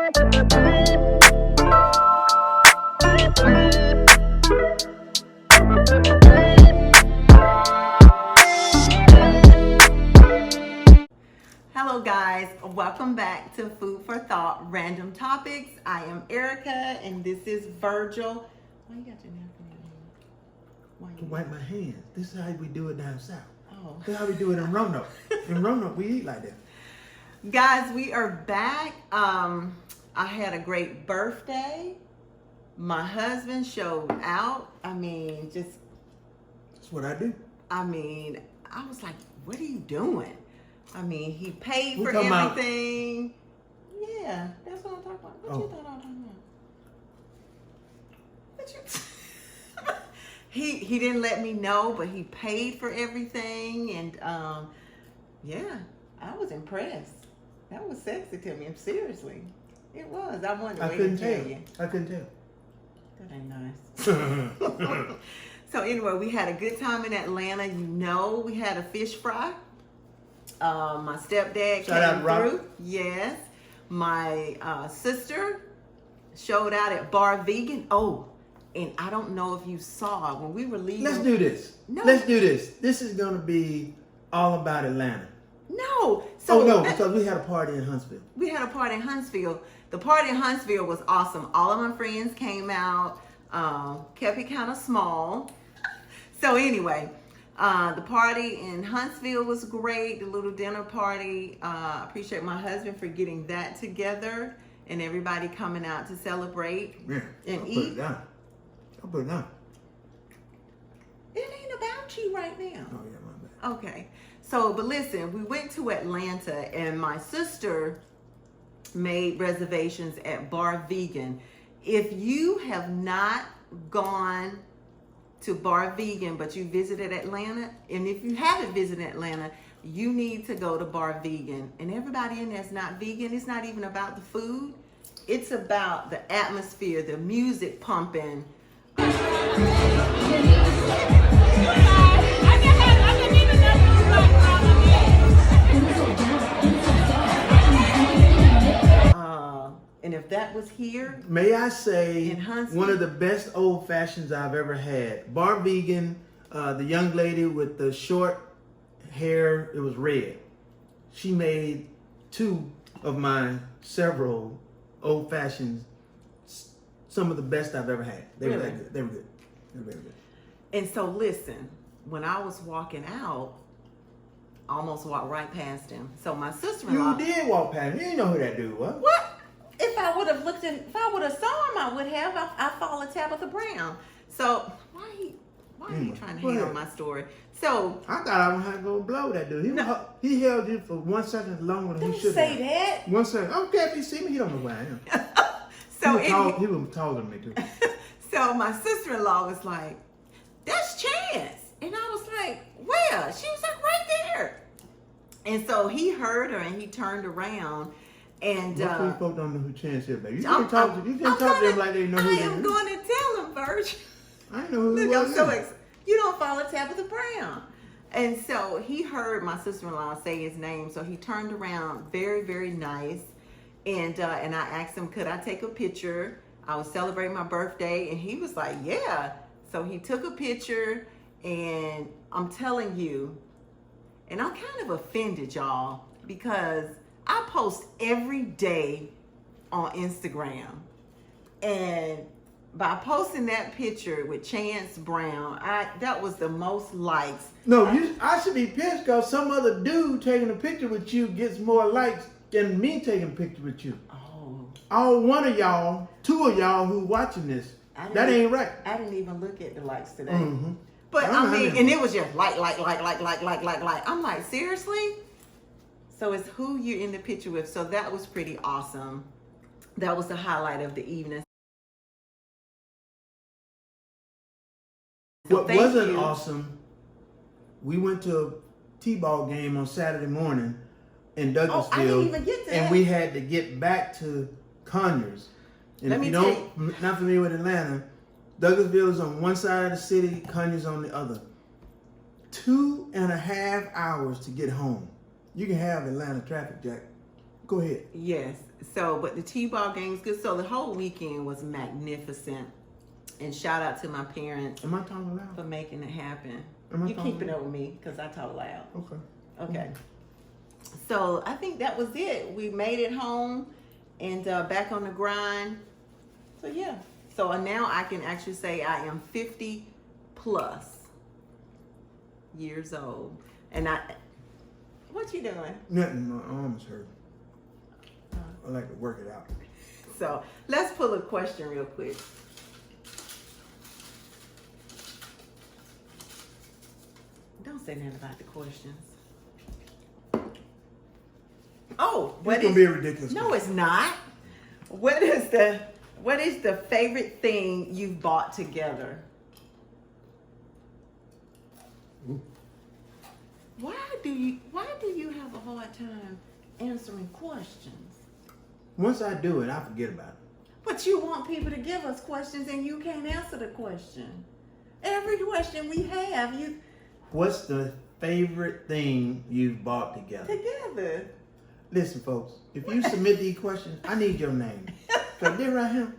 Hello guys, welcome back to Food for Thought Random Topics. I am Erica and this is Virgil. Why you got your napkin in your hand? To wipe my hands. This is how we do it down south. Oh. This is how we do it in Roanoke. In Roanoke, we eat like that. Guys, we are back. I had a great birthday. My husband showed out. That's what I do. I was like, what are you doing? He paid for talking about- everything. Yeah, that's what I'm talking about. What you thought I was talking about? What you? He didn't let me know, but he paid for everything, and yeah, I was impressed. That was sexy to me. Seriously, it was. I wanted to wait and tell you. I couldn't tell. That ain't nice. So anyway, we had a good time in Atlanta. You know, we had a fish fry. My stepdad came through. Yes. My sister showed out at Bar Vegan. Oh, and I don't know if you saw when we were leaving. Let's do this. No. Let's do this. This is going to be all about Atlanta. No. So because we had a party in Huntsville. We had a party in Huntsville. The party in Huntsville was awesome. All of my friends came out. Kept it kind of small. So anyway, the party in Huntsville was great. The little dinner party. I appreciate my husband for getting that together and everybody coming out to celebrate and eat. I'll put it down. It ain't about you right now. Oh, yeah, my bad. Okay. So, but listen, we went to Atlanta and my sister made reservations at Bar Vegan. If you have not gone to Bar Vegan, but you visited Atlanta, and if you haven't visited Atlanta, you need to go to Bar Vegan. And everybody in there's not vegan. It's not even about the food. It's about the atmosphere, the music pumping. And if that was here, may I say, in Huntsville, one of the best old fashions I've ever had. Bar Vegan, the young lady with the short hair, it was red. She made 2 of my several old fashions, some of the best I've ever had. They were that good. They were good. They were very good. And so listen, when I was walking out, I almost walked right past him. So my sister-in-law. You did walk past him. You didn't know who that dude was. What? If I would have looked at, if I would have saw him, I would have. I follow Tabitha Brown. So why are you trying to hang on my story? So I thought I was going to go blow that dude. He held you for 1 second longer than he should have. Don't say that. 1 second. Okay, if he see me, he don't know where I am. So he was taller than me too. So my sister-in-law was like, "That's Chance," and I was like, "Where?" She was like, "Right there." And so he heard her and he turned around. And most folk don't know who Chance is, baby. You can't talk to them like they know who they are. I am going to tell them, Virgil. I know who Look, it I'm was. so excited. You don't follow Tabitha Brown. And so he heard my sister-in-law say his name. So he turned around, very, very nice. And I asked him, could I take a picture? I was celebrating my birthday. And he was like, yeah. So he took a picture. And I'm telling you, and I'm kind of offended, y'all, because I post every day on Instagram, and by posting that picture with Chance Brown, that was the most likes. No, I should be pissed because some other dude taking a picture with you gets more likes than me taking a picture with you. Oh. All 1 of y'all, 2 of y'all who watching this, that ain't right. I didn't even look at the likes today. Mm-hmm. But and it was just like. I'm like, seriously? So it's who you're in the picture with. So that was pretty awesome. That was the highlight of the evening. So what wasn't awesome, we went to a T-ball game on Saturday morning in Douglasville. I didn't even get to that. And we had to get back to Conyers. And if you don't, not familiar with Atlanta, Douglasville is on one side of the city, Conyers on the other. 2.5 hours to get home. You can have Atlanta traffic, Jack. Go ahead. Yes. So, but the T-ball game was good. So the whole weekend was magnificent. And shout out to my parents Am I talking loud? for making it happen. Am I You talking keeping loud? up with me because I talk loud. Okay. Okay. So I think that was it. We made it home and back on the grind. So yeah. So now I can actually say I am 50 plus years old. And what you doing? Nothing. My arms hurt. I like to work it out. So let's pull a question real quick. Don't say nothing about the questions. Oh, It's gonna be a ridiculous. No, it's not. What is the favorite thing you've bought together? Ooh. Why do you have a hard time answering questions? Once I do it, I forget about it. But you want people to give us questions and you can't answer the question. Every question we have, you What's the favorite thing you've bought together? together. Listen, folks. If you submit these questions, I need your name. Cause they're right here.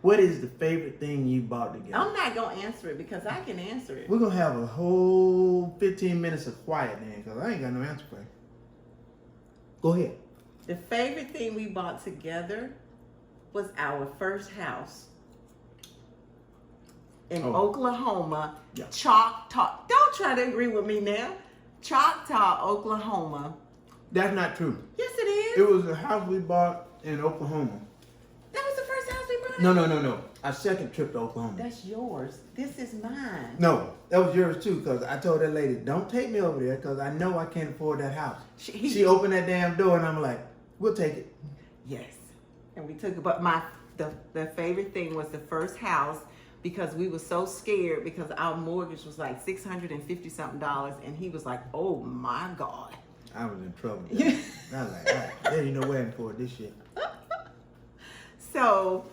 What is the favorite thing you bought together? I'm not gonna answer it because I can answer it. We're gonna have a whole 15 minutes of quiet then, cause I ain't got no answer for you. Go ahead. The favorite thing we bought together was our first house in Oklahoma, Yeah. Choctaw. Don't try to agree with me now. Choctaw, Oklahoma. That's not true. Yes, it is. It was a house we bought in Oklahoma. That was the first house we bought. No. Our second trip to Oklahoma. That's yours. This is mine. No, that was yours too, because I told that lady, don't take me over there, because I know I can't afford that house. She opened that damn door, and I'm like, we'll take it. Yes. And we took it. But the favorite thing was the first house because we were so scared because our mortgage was like $650 something, and he was like, oh my God. I was in trouble. I was like, all right, there ain't no way I can afford this shit. So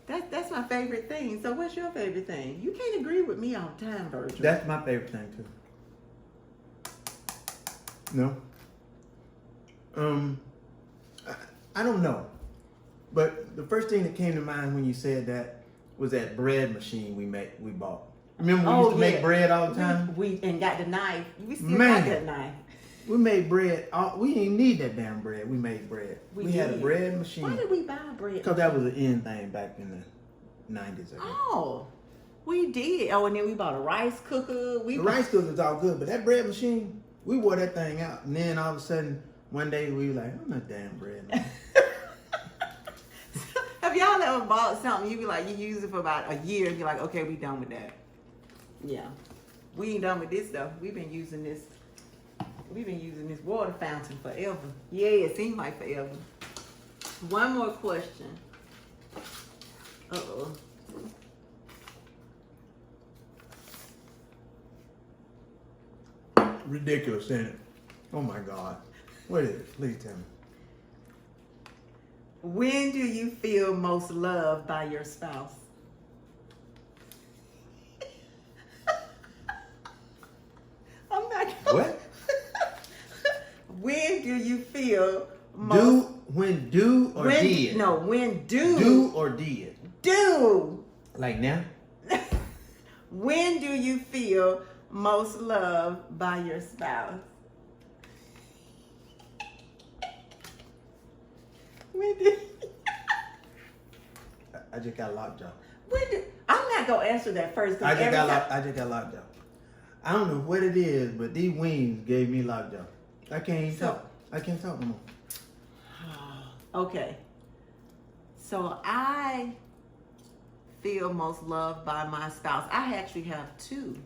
that's my favorite thing. So what's your favorite thing? You can't agree with me all the time, Virgil. That's my favorite thing too. No. I don't know. But the first thing that came to mind when you said that was that bread machine we bought. Remember we used to make bread all the time? We and got the knife. We still Man. got that knife. We made bread. We didn't need that damn bread. We made bread. We had a did. bread machine. Why did we buy bread? Because that was an in thing back in the 90s, I guess. Oh, we did. Oh, and then we bought a rice cooker. The rice cooker was all good, but that bread machine, we wore that thing out. And then all of a sudden, one day we were like, I'm not damn bread. No. Have y'all ever bought something, you be like, you use it for about a year, and you're like, okay, we done with that. Yeah. We ain't done with this though. We've been using this water fountain forever. Yeah, it seems like forever. One more question. Uh-oh. Ridiculous, isn't it? Oh my God. What is it? Please tell me. When do you feel most loved by your spouse? I'm not gonna... What? When do you feel most... Do or did? No, when do... Do or did? Do! Like now? When do you feel most loved by your spouse? When do... I just got lockjaw. I'm not gonna answer that first. I just got lockjaw. I don't know what it is, but these wings gave me lockjaw. I can't even talk. I can't talk no more. Okay. So I feel most loved by my spouse. I actually have two.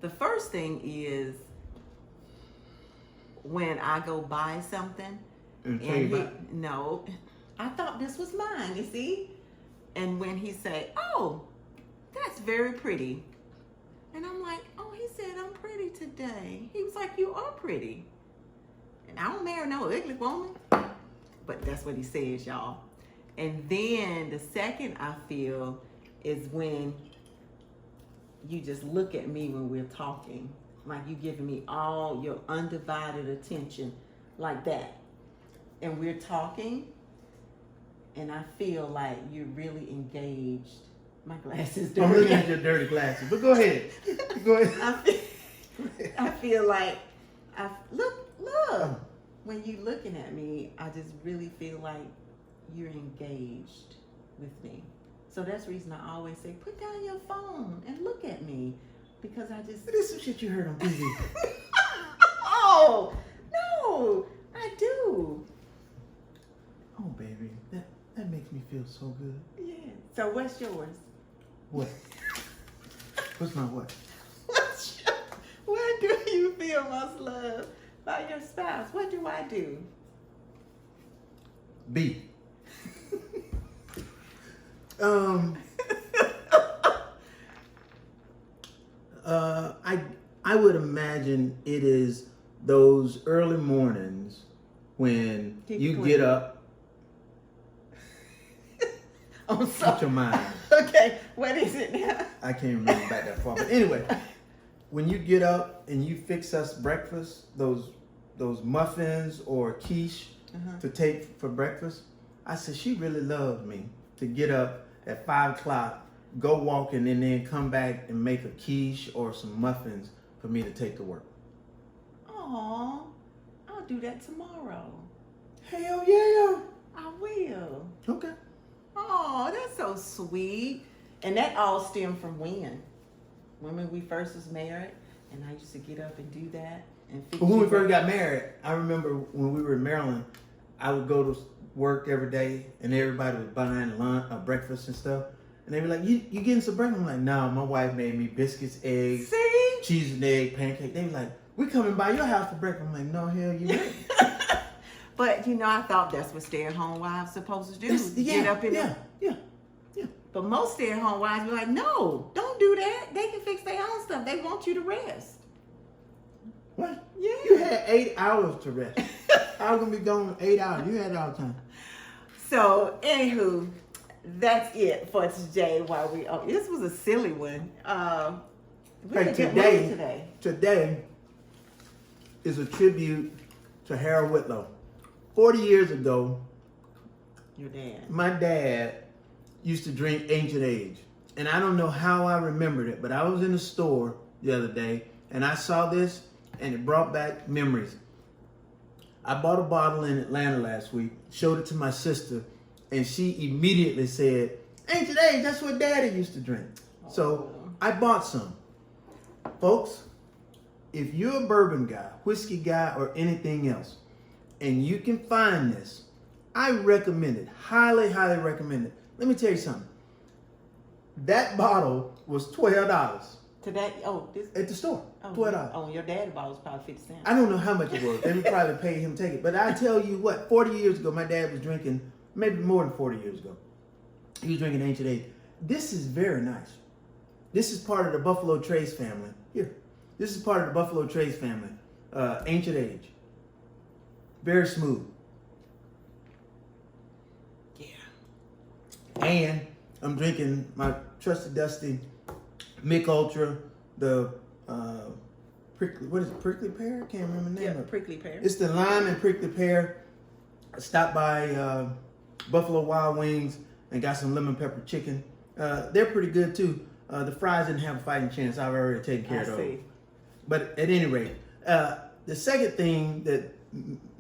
The first thing is when I go buy something no, I thought this was mine, you see? And when he say, oh, that's very pretty. And I'm like, oh, he said I'm pretty today. He was like, you are pretty. And I don't marry no ugly woman. But that's what he says, y'all. And then the second I feel is when you just look at me when we're talking. Like you giving me all your undivided attention like that, and we're talking, and I feel like you're really engaged. My glasses dirty. I'm looking at your dirty glasses, but go ahead. Go ahead. I feel like, look. When you looking at me, I just really feel like you're engaged with me. So that's the reason I always say, put down your phone and look at me, because I just. This is some shit you heard on TV. Oh no, I do. Oh baby, that makes me feel so good. Yeah. So what's yours? What? What's my what? Where do you feel most love by your spouse? What do I do? B. I would imagine it is those early mornings when you get up. I'm sorry. Shut your mind. Okay, what is it now? I can't remember back that far. But anyway, when you get up and you fix us breakfast, those muffins or quiche to take for breakfast, I said she really loved me to get up at 5 o'clock, go walking, and then come back and make a quiche or some muffins for me to take to work. Aw, I'll do that tomorrow. Hell yeah. I will. Okay. Oh, that's so sweet. And that all stemmed from when we first was married, and I used to get up and do that. And fix But when we you first got married, I remember when we were in Maryland, I would go to work every day, and everybody was buying lunch, breakfast and stuff. And they were like, you getting some breakfast? I'm like, no, my wife made me biscuits, eggs, See? cheese and egg, pancake. They were like, we coming by your house for breakfast. I'm like, no, hell, you right. But I thought that's what stay-at-home wives supposed to do. Get up in yeah. But most stay-at-home wives be like, no, don't do that. They can fix their own stuff. They want you to rest. What? Yeah. You had 8 hours to rest. I was gonna be gone 8 hours. You had all the time. So, anywho, that's it for today. This was a silly one. Today is a tribute to 𝗧𝗵𝗡𝗚. 40 years ago, Your dad. my dad used to drink Ancient Age. And I don't know how I remembered it, but I was in the store the other day and I saw this and it brought back memories. I bought a bottle in Atlanta last week, showed it to my sister, and she immediately said, Ancient Age, that's what Daddy used to drink. So I bought some. Folks, if you're a bourbon guy, whiskey guy, or anything else, and you can find this, I recommend it. Highly, highly recommend it. Let me tell you something. That bottle was $12. Today? At the store. Oh, $12. Oh, your daddy bottle was probably 50 cents. I don't know how much it was. They would probably pay him to take it. But I tell you what, 40 years ago, my dad was drinking, maybe more than 40 years ago, he was drinking Ancient Age. This is very nice. This is part of the Buffalo Trace family. Here. This is part of the Buffalo Trace family. Ancient Age. Very smooth. Yeah. And I'm drinking my trusted dusty Mick Ultra, the prickly pear? I can't remember the name of it. Prickly pear. It's the lime and prickly pear. I stopped by Buffalo Wild Wings and got some lemon pepper chicken. They're pretty good too. The fries didn't have a fighting chance. I've already taken care of those. But at any rate, the second thing that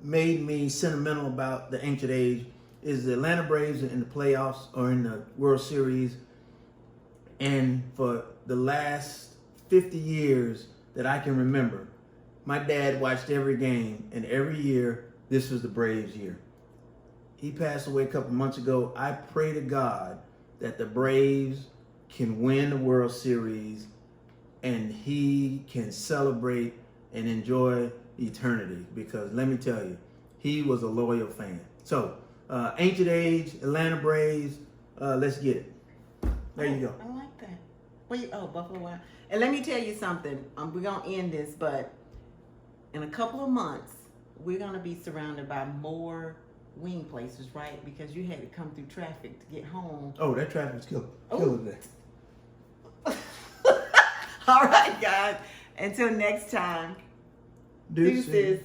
made me sentimental about the Ancient Age is the Atlanta Braves in the playoffs or in the World Series. And for the last 50 years that I can remember, my dad watched every game, and every year, this was the Braves' year. He passed away a couple months ago. I pray to God that the Braves can win the World Series and he can celebrate and enjoy eternity, because let me tell you, he was a loyal fan. So, Ancient Age, Atlanta Braves, let's get it. There you go. I like that. Buffalo Wild. And let me tell you something. We're going to end this, but in a couple of months, we're going to be surrounded by more wing places, right? Because you had to come through traffic to get home. Oh, that traffic's killer today. All right, guys. Until next time. Deuces.